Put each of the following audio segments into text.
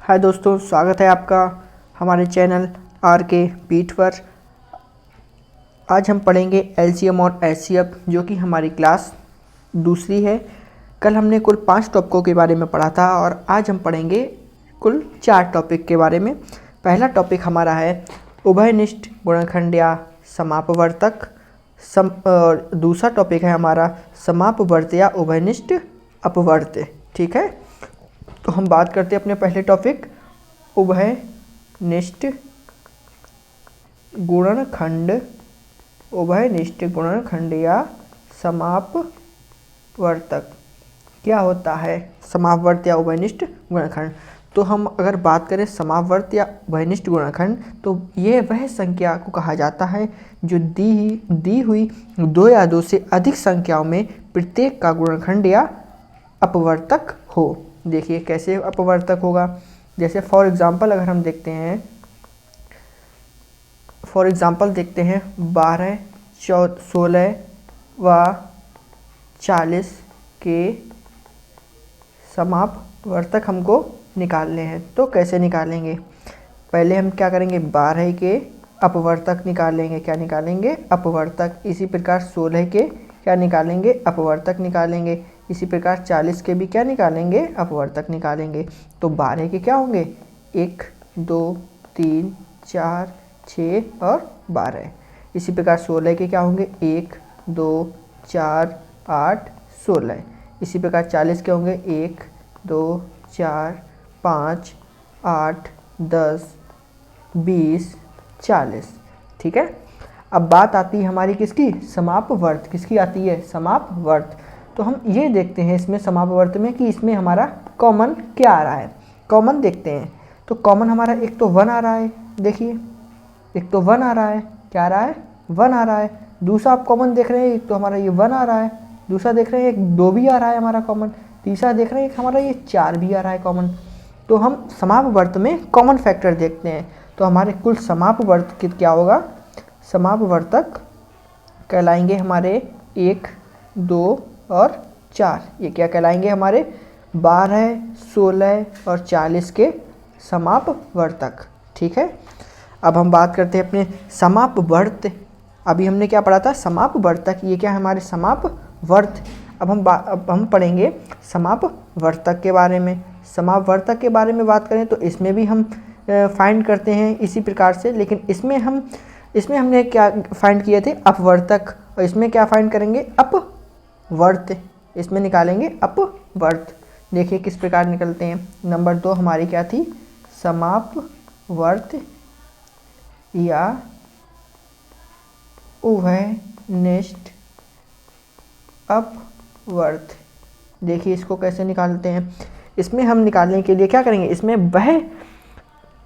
हाय दोस्तों, स्वागत है आपका हमारे चैनल आर के पीठ पर। आज हम पढ़ेंगे एलसीएम और एचसीएफ, जो कि हमारी क्लास दूसरी है। कल हमने कुल 5 टॉपिकों के बारे में पढ़ा था और आज हम पढ़ेंगे कुल 4 टॉपिक के बारे में। पहला टॉपिक हमारा है उभयनिष्ठ गुणनखंड या समापवर्तक। और दूसरा टॉपिक है हमारा समापवर्त या उभयनिष्ठ अपवर्त। ठीक है, तो हम बात करते हैं अपने पहले टॉपिक उभयनिष्ठ गुणनखंड। उभयनिष्ठ गुणनखंड या समापवर्तक क्या होता है? समापवर्त या उभयनिष्ठ गुणनखंड। तो हम अगर बात करें समापवर्त या उभयनिष्ठ गुणनखंड, तो ये वह संख्या को कहा जाता है जो दी हुई 2 या 2 से अधिक संख्याओं में प्रत्येक का गुणनखंड या अपवर्तक हो। देखिए कैसे अपवर्तक होगा। जैसे फॉर एग्जांपल अगर हम देखते हैं 12, 16 व 40 के समापवर्तक हमको निकालने हैं। तो कैसे निकालेंगे? पहले हम क्या करेंगे, 12 के अपवर्तक निकालेंगे। क्या निकालेंगे? अपवर्तक। इसी प्रकार 16 के क्या निकालेंगे? अपवर्तक निकालेंगे। इसी प्रकार 40 के भी क्या निकालेंगे? अपवर्तक निकालेंगे। तो 12 के क्या होंगे? 1, 2, 3, 4, 6 और 12। इसी प्रकार 16 के क्या होंगे? 1, 2, 4, 8, 16। इसी प्रकार 40 के होंगे 1, 2, 4, 5, 8, 10, 20, 40। ठीक है, अब बात आती है हमारी किसकी? समापवर्त। किसकी आती है? समापवर्त। तो हम ये देखते हैं इसमें समापवर्त में कि इसमें हमारा कॉमन क्या आ रहा है। कॉमन देखते हैं तो कॉमन हमारा एक तो 1 आ रहा है। देखिए एक तो 1 आ रहा है। क्या आ रहा है? 1 आ रहा है। दूसरा आप कॉमन देख रहे हैं, एक तो हमारा ये 1 आ रहा है। दूसरा देख रहे हैं एक 2 भी आ रहा है हमारा कॉमन। तीसरा देख रहे हैं एक हमारा ये 4 भी आ रहा है कॉमन। तो हम समापवर्त में कॉमन फैक्टर देखते हैं। तो हमारे कुल समापवर्त क्या होगा? समापवर्तक कहलाएंगे हमारे 1, 2 और 4। ये क्या कहलाएंगे? हमारे 12, 16 और 40 के समापवर्तक। ठीक है, अब हम बात करते हैं अपने समापवर्त। अभी हमने क्या पढ़ा था? समापवर्तक। ये क्या है? हमारे समापवर्त। अब हम पढ़ेंगे समापवर्तक के बारे में। समापवर्तक के बारे में बात करें तो इसमें भी हम फाइंड करते हैं इसी प्रकार से, लेकिन इसमें हमने क्या फाइंड किए थे? अपवर्तक। और इसमें क्या फाइंड करेंगे? अपवर्त। इसमें निकालेंगे अपवर्त। देखिए किस प्रकार निकलते हैं। नंबर 2 हमारी क्या थी? समापवर्त या उभयनिष्ठ अपवर्त। देखिए इसको कैसे निकालते हैं। इसमें हम निकालने के लिए क्या करेंगे? इसमें वह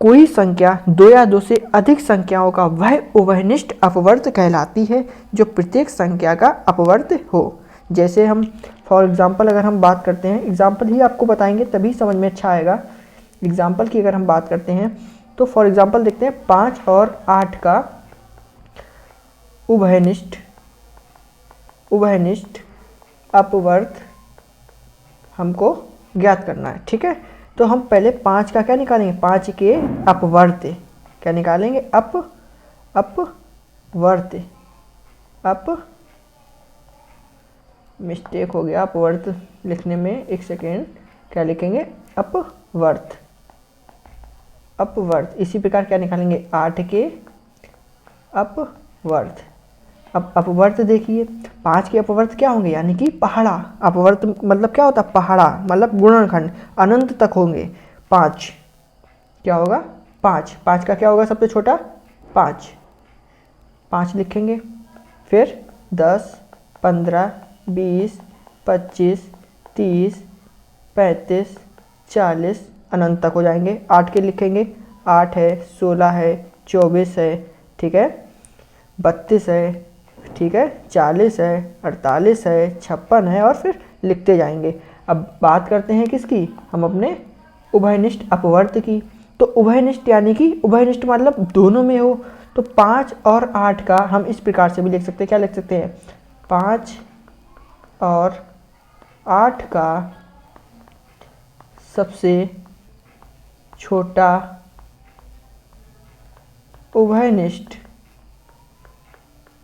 कोई संख्या 2 या 2 से अधिक संख्याओं का वह उभयनिष्ठ अपवर्त कहलाती है जो प्रत्येक संख्या का अपवर्त हो। जैसे हम फॉर एग्जांपल अगर हम बात करते हैं, एग्जांपल ही आपको बताएंगे तभी समझ में अच्छा आएगा। एग्जांपल की अगर हम बात करते हैं तो फॉर एग्जांपल देखते हैं 5 और 8 का उभयनिष्ठ अपवर्त हमको ज्ञात करना है। ठीक है, तो हम पहले 5 का क्या निकालेंगे? 5 के अपवर्त। क्या निकालेंगे? अपवर्त। मिस्टेक हो गया अपवर्त लिखने में, 1 सेकेंड। क्या लिखेंगे? अपवर्त। इसी प्रकार क्या निकालेंगे? 8 के अपवर्त। अब अपवर्त देखिए, 5 के अपवर्त क्या होंगे? यानी कि पहाड़ा। अपवर्त मतलब क्या होता है? पहाड़ा मतलब गुणनखंड अनंत तक होंगे। 5 क्या होगा? 5 का क्या होगा? सबसे छोटा 5 लिखेंगे। फिर 10, 15, 20, 25, 30, 35, 40 अनंत तक हो जाएंगे। 8 के लिखेंगे। 8 है, 16 है, 24 है, ठीक है, 32 है, ठीक है, 40 है, 48 है, 56 है, और फिर लिखते जाएंगे। अब बात करते हैं किसकी? हम अपने उभयनिष्ठ अपवर्त की। तो उभयनिष्ठ यानी कि उभयनिष्ठ मतलब दोनों में हो। तो 5 और 8 का हम इस प्रकार से भी लिख सकते हैं। क्या लिख सकते हैं? 5 और 8 का सबसे छोटा उभयनिष्ठ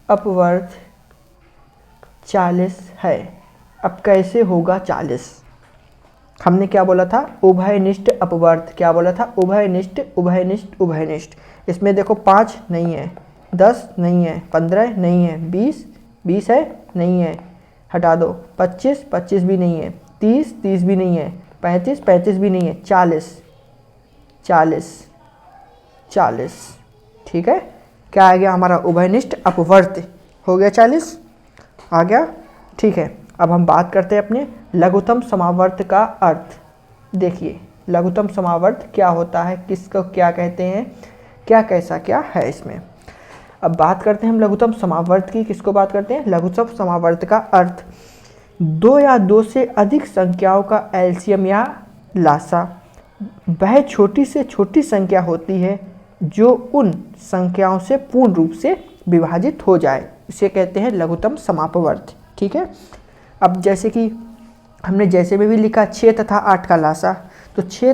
अपवर्त 40 है। अब कैसे होगा 40? हमने क्या बोला था? उभयनिष्ठ अपवर्त। क्या बोला था? उभयनिष्ठ उभयनिष्ठ उभयनिष्ठ। इसमें देखो 5 नहीं है, 10 नहीं है, 15 नहीं है, 20 है नहीं है, हटा दो, 25 भी नहीं है, 30 भी नहीं है, 35 भी नहीं है, 40। ठीक है, क्या आ गया हमारा? उभयनिष्ठ अपवर्त हो गया 40 आ गया। ठीक है, अब हम बात करते हैं अपने लघुत्तम समावर्त का अर्थ। देखिए लघुत्तम समावर्त क्या होता है, किसको क्या कहते हैं, क्या कैसा क्या है इसमें। अब बात करते हैं हम लघुत्तम समावर्त की। किसको बात करते हैं? लघुत्तम समावर्त का अर्थ 2 या 2 से अधिक संख्याओं का एलसीएम या लासा। वह छोटी से छोटी संख्या होती है जो उन संख्याओं से पूर्ण रूप से विभाजित हो जाए, इसे कहते हैं लघुत्तम समापवर्त। ठीक है, अब जैसे कि हमने जैसे में भी लिखा 6 तथा 8 का लासा, तो 6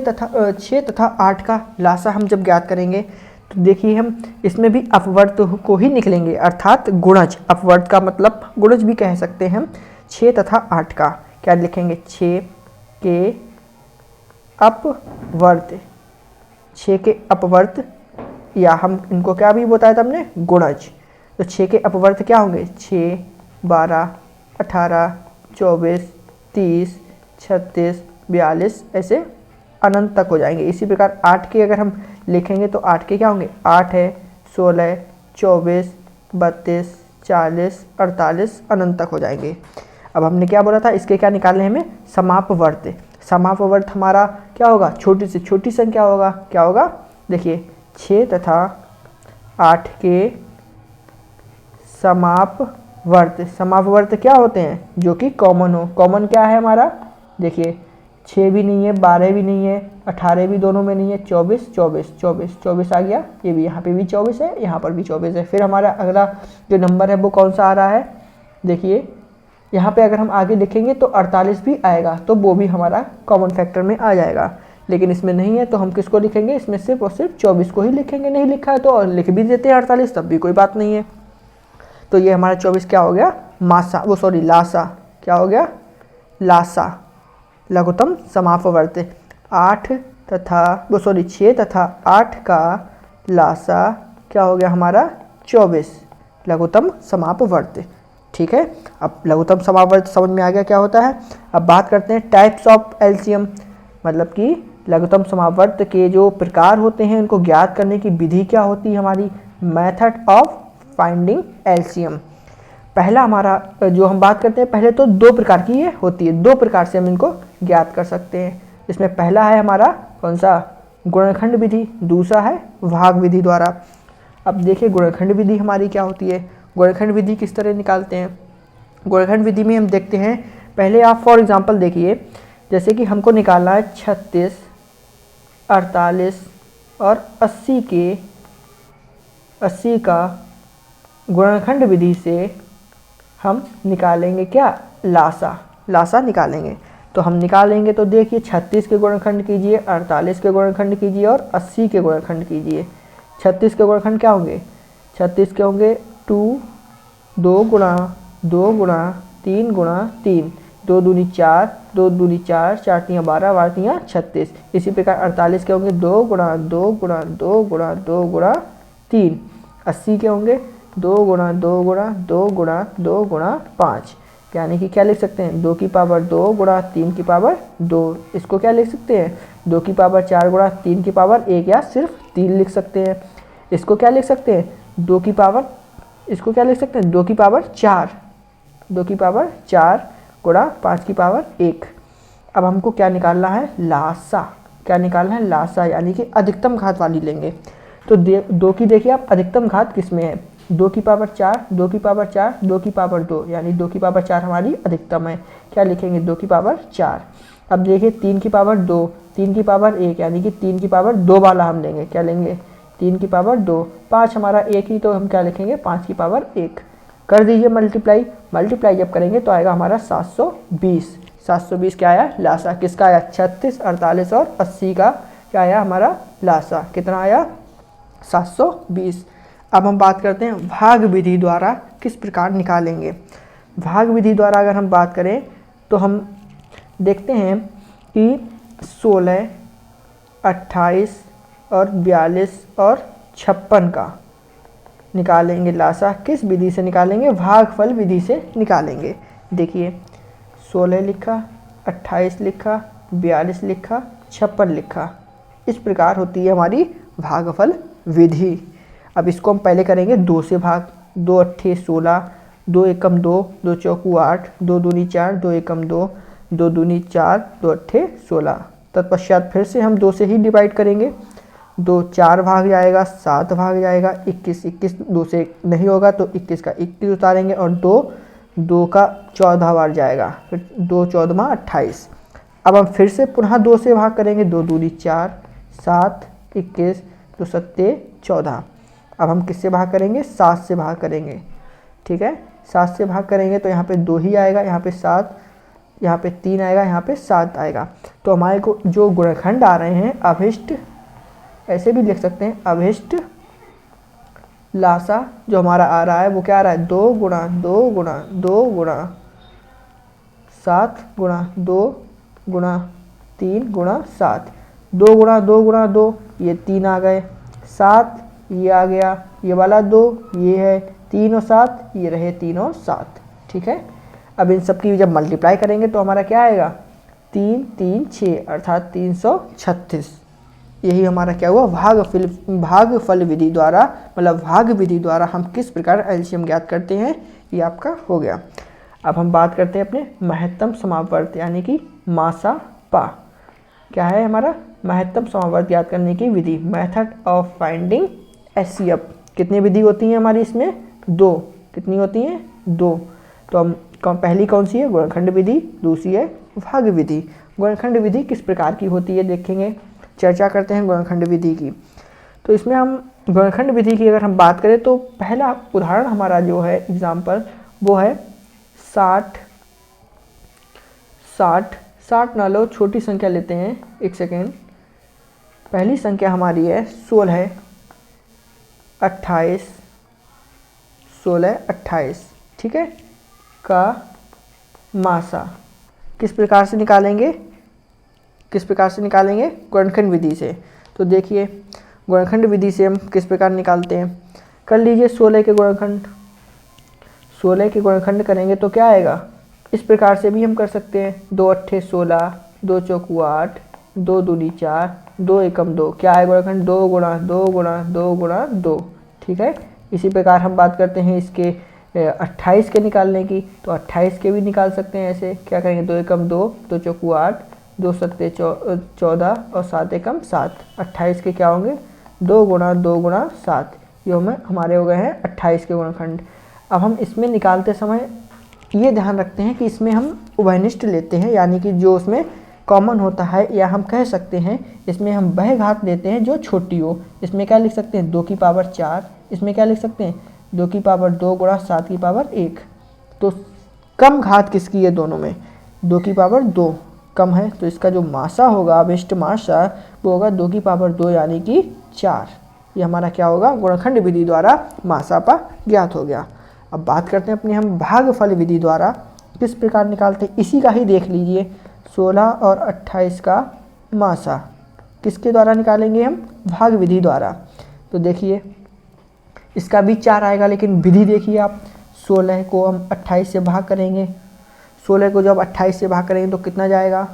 तथा 8 का लासा हम जब ज्ञात करेंगे तो देखिए हम इसमें भी अपवर्त को ही निकलेंगे, अर्थात गुणज। अपवर्त का मतलब गुणज भी कह सकते हैं हम। 6 तथा 8 का क्या लिखेंगे? 6 के अपवर्त, 6 के अपवर्त, या हम इनको क्या भी बताया था हमने? गुणज। तो 6 के अपवर्त क्या होंगे? 6, 12, 18, 24, 30, 36, 42 ऐसे अनंत तक हो जाएंगे। इसी प्रकार 8 के अगर हम लिखेंगे तो 8 के क्या होंगे? 8 है, 16, 24, 32, 40, 48 अनंत तक हो जाएंगे। अब हमने क्या बोला था? इसके क्या निकालने हमें? समापवर्त। समापवर्त हमारा क्या होगा? छोटी से छोटी संख्या होगा। क्या होगा? देखिए 6 तथा 8 के समापवर्त। समापवर्त क्या होते हैं? जो कि कॉमन हो। कॉमन क्या है हमारा? देखिए 6 भी नहीं है, 12 भी नहीं है, 18 भी दोनों में नहीं है, 24 आ गया। ये भी, यहाँ पे भी 24 है, यहाँ पर भी 24 है। फिर हमारा अगला जो नंबर है वो कौन सा आ रहा है? देखिए यहाँ पे अगर हम आगे लिखेंगे तो 48 भी आएगा, तो वो भी हमारा कॉमन फैक्टर में आ जाएगा। लेकिन इसमें नहीं है तो हम किसको लिखेंगे? इसमें सिर्फ और सिर्फ 24 को ही लिखेंगे। नहीं लिखा है तो और लिख भी देते हैं 48, तब भी कोई बात नहीं है। तो ये हमारा 24 क्या हो गया? लासा। क्या हो गया? लासा, लघुत्तम समापवर्त। 6 तथा 8 का लासा क्या हो गया हमारा? 24, लघुत्तम समापवर्त। ठीक है, अब लघुत्तम समापवर्त समझ में आ गया क्या होता है। अब बात करते हैं टाइप्स ऑफ एलसीएम, मतलब कि लघुत्तम समापवर्त के जो प्रकार होते हैं उनको ज्ञात करने की विधि क्या होती है हमारी? Method of finding LCM. पहला हमारा जो हम बात करते हैं, पहले तो 2 प्रकार की ये होती है, 2 प्रकार से हम इनको ज्ञात कर सकते हैं। इसमें पहला है हमारा कौन सा? गुणनखंड विधि। दूसरा है भाग विधि द्वारा। अब देखिए गुणनखंड विधि हमारी क्या होती है। गुणनखंड विधि किस तरह निकालते हैं? गुणनखंड विधि में हम देखते हैं, पहले आप फॉर एग्जांपल देखिए, जैसे कि हमको निकालना है 36, 48 और 80 का गुणनखंड विधि से हम निकालेंगे क्या? लासा निकालेंगे। तो हम निकालेंगे तो देखिए 36 के गुणनखंड कीजिए, 48 के गुणनखंड कीजिए और 80 के गुणनखंड कीजिए। 36 के गुणनखंड क्या होंगे? 36 के होंगे 2 गुणा 2 गुणा 3 गुणा 3, 2 दूनी 4, 2 दूनी 4, 4 तियाँ 12, 12 तियाँ 36। इसी प्रकार 48 के होंगे 2 गुणा 2 गुणा 2 गुणा 2 गुणा 3। 80 के होंगे 2 गुणा 2 गुणा 2 गुणा 2 गुणा 5, यानी कि क्या लिख सकते हैं? 2 की पावर 2 गुणा 3 की पावर 2। इसको क्या लिख सकते हैं? 2 की पावर 4 गुणा 3 की पावर 1 या सिर्फ 3 लिख सकते हैं। इसको क्या लिख सकते हैं? 2 की पावर, इसको क्या लिख सकते हैं? 2 की पावर 4, 2 की पावर 4 गुणा 5 की पावर 1। अब हमको क्या निकालना है? लासा। क्या निकालना है? लासा, यानी कि अधिकतम घात वाली लेंगे। तो 2 की देखिए आप अधिकतम घात किस में है? 2 की पावर 4, 2 की पावर 4, 2 की पावर 2, यानी 2 की पावर 4 हमारी अधिकतम है। क्या लिखेंगे? 2 की पावर 4। अब देखिए 3 की पावर 2, 3 की पावर 1, यानी कि 3 की पावर 2 वाला हम लेंगे। क्या लेंगे? 3 की पावर 2। 5 हमारा 1 ही, तो हम क्या लिखेंगे? 5 की पावर 1। कर दीजिए मल्टीप्लाई जब करेंगे तो आएगा हमारा 720। 720 क्या आया? लासा। किसका आया? 36, 48 और 80 का क्या आया हमारा लासा, कितना आया 720। अब हम बात करते हैं भाग विधि द्वारा किस प्रकार निकालेंगे। भाग विधि द्वारा अगर हम बात करें तो हम देखते हैं कि 16, 28 और 42 और 56 का निकालेंगे लासा। किस विधि से निकालेंगे, भागफल विधि से निकालेंगे। देखिए 16 लिखा, 28 लिखा, 42 लिखा, 56 लिखा, इस प्रकार होती है हमारी भागफल विधि। अब इसको हम पहले करेंगे 2 से भाग, 2 अट्ठे 16, 2 एकम 2, 2 चौकू 8, 2 दूनी 4, 2 एकम 2, 2 दूनी 4, 2 अट्ठे 16। तत्पश्चात फिर से हम 2 से ही डिवाइड करेंगे, 2 4 भाग जाएगा, 7 भाग जाएगा, 21 21 2 से नहीं होगा तो 21 का 21 उतारेंगे और 2 का 14 बार जाएगा, फिर 2 14 28। अब हम फिर से पुनः 2 से भाग करेंगे, 2 दूनी 4, 7 21 2 सत्ते 14। अब हम किससे भाग करेंगे, 7 से भाग करेंगे। ठीक है, 7 से भाग करेंगे तो यहाँ पे 2 ही आएगा, यहाँ पे 7, यहाँ पे 3 आएगा, यहाँ पे 7 आएगा। तो हमारे को जो गुणनखंड आ रहे हैं अभिष्ट, ऐसे भी लिख सकते हैं, अभिष्ट लासा जो हमारा आ रहा है वो क्या आ रहा है, 2 गुणा 2 गुणा 2 गुणा 7 गुणा 2 गुणा 3 गुणा 7, 2 गुणा 2 गुणा 2, ये 3 आ गए, 7 ये आ गया, ये वाला 2 ये है, 3 और 7 ये रहे, 3 और 7। ठीक है, अब इन सब की जब मल्टीप्लाई करेंगे तो हमारा क्या आएगा, 3 3 6 अर्थात 336। यही हमारा क्या हुआ, भागफल विधि द्वारा, मतलब भाग विधि द्वारा हम किस प्रकार एलसीएम ज्ञात करते हैं, ये आपका हो गया। अब हम बात करते हैं अपने महत्तम समावर्त यानी कि मासा पा। क्या है हमारा महत्तम समावर्त ज्ञात करने की विधि, मेथड ऑफ फाइंडिंग एचसीएफ। कितनी विधि होती है हमारी इसमें, 2। कितनी होती हैं, 2। तो हम पहली कौन सी है, गुणनखंड विधि, दूसरी है भाग विधि। गुणनखंड विधि किस प्रकार की होती है देखेंगे, चर्चा करते हैं गुणनखंड विधि की। तो इसमें हम गुणनखंड विधि की अगर हम बात करें तो पहला उदाहरण हमारा जो है एग्जाम्पल वो है 60 60 60 ना लो, छोटी संख्या लेते हैं, एक सेकेंड। पहली संख्या हमारी है 16 28 16 28। ठीक है, का मासा किस प्रकार से निकालेंगे, किस प्रकार से निकालेंगे, गुणनखंड विधि से। तो देखिए गुणनखंड विधि से हम किस प्रकार निकालते हैं, कर लीजिए 16 के गुणनखंड, 16 के गुणनखंड करेंगे तो क्या आएगा, इस प्रकार से भी हम कर सकते हैं, 2 अट्ठे 16, 2 चौकू 8, 2 दूनी 4, 2 एकम 2, क्या है गुणनखंड, 2 गुणा 2 गुणा 2 गुणा 2। ठीक है, इसी प्रकार हम बात करते हैं इसके 28 के निकालने की, तो 28 के भी निकाल सकते हैं ऐसे, क्या करेंगे, 2 एकम 2, 2 चौकू 8, 2 सत्ते 14 और 7 एकम 7। 28 के क्या होंगे, 2 गुणा 2 गुणा 7, ये हमारे हो गए हैं 28 के गुणनखंड। अब हम इसमें निकालते समय ये ध्यान रखते हैं कि इसमें हम उभयनिष्ठ लेते हैं, यानी कि जो उसमें कॉमन होता है, या हम कह सकते हैं इसमें हम वह घात लेते हैं जो छोटी हो। इसमें क्या लिख सकते हैं, 2 की पावर 4, इसमें क्या लिख सकते हैं 2 की पावर 2 गुणा 7 की पावर 1। तो कम घात किसकी है, दोनों में 2 की पावर 2 कम है, तो इसका जो मासा होगा, अभिष्ट मासा, वो होगा 2 की पावर 2 यानी कि 4। ये हमारा क्या होगा, गुणनखंड विधि द्वारा मासापा ज्ञात हो गया। अब बात करते हैं अपनी हम भागफल विधि द्वारा किस प्रकार निकालते हैं, इसी का ही देख लीजिए। 16 और 28 का मासा किसके द्वारा निकालेंगे हम, भाग विधि द्वारा। तो देखिए इसका भी 4 आएगा, लेकिन विधि देखिए आप, 16 को हम 28 से भाग करेंगे, 16 को जब 28 से भाग करेंगे तो कितना जाएगा,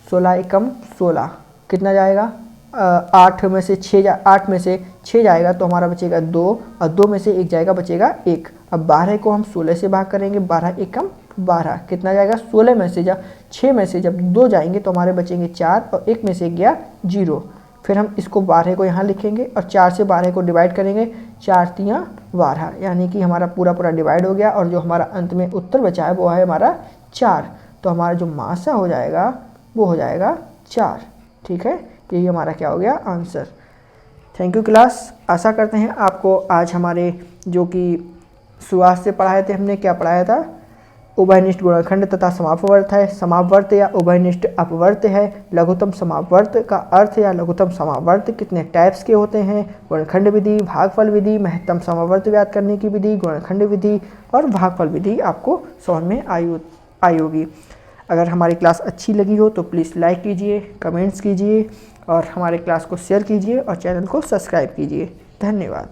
16 एकम 16 कितना जाएगा, 8 में से 6 जाएगा तो हमारा बचेगा 2, और 2 में से 1 जाएगा, बचेगा 1। अब 12 को हम 16 से भाग करेंगे, 12 एकम 12 कितना जाएगा, 16 में से जब 6 में से जब 2 जाएंगे तो हमारे बचेंगे 4, और 1 में से 1 गया 0। फिर हम इसको 12 को यहाँ लिखेंगे और 4 से 12 को डिवाइड करेंगे, 4 3 12, यानी कि हमारा पूरा डिवाइड हो गया, और जो हमारा अंत में उत्तर बचा है वो है हमारा 4। तो हमारा जो मासा हो जाएगा वो हो जाएगा 4। ठीक है, यही हमारा क्या हो गया, आंसर। थैंक यू क्लास, आशा करते हैं आपको आज हमारे जो कि शुरुआत से पढ़ाए थे, हमने क्या पढ़ाया था, उभयनिष्ठ गुणनखंड तथा समापवर्त है। समापवर्त या उभयनिष्ठ अपवर्त है। लघुत्तम समापवर्त का अर्थ या लघुत्तम समापवर्त कितने टाइप्स के होते हैं? गुणनखंड विधि, भागफल विधि, महत्तम समापवर्त ज्ञात करने की विधि, गुणनखंड विधि और भागफल विधि आपको समझ में आई होगी। अगर हमारी क्लास अच्छी लगी हो तो प्लीज़ लाइक कीजिए, कमेंट्स कीजिए और हमारे क्लास को शेयर कीजिए और चैनल को सब्सक्राइब कीजिए। धन्यवाद।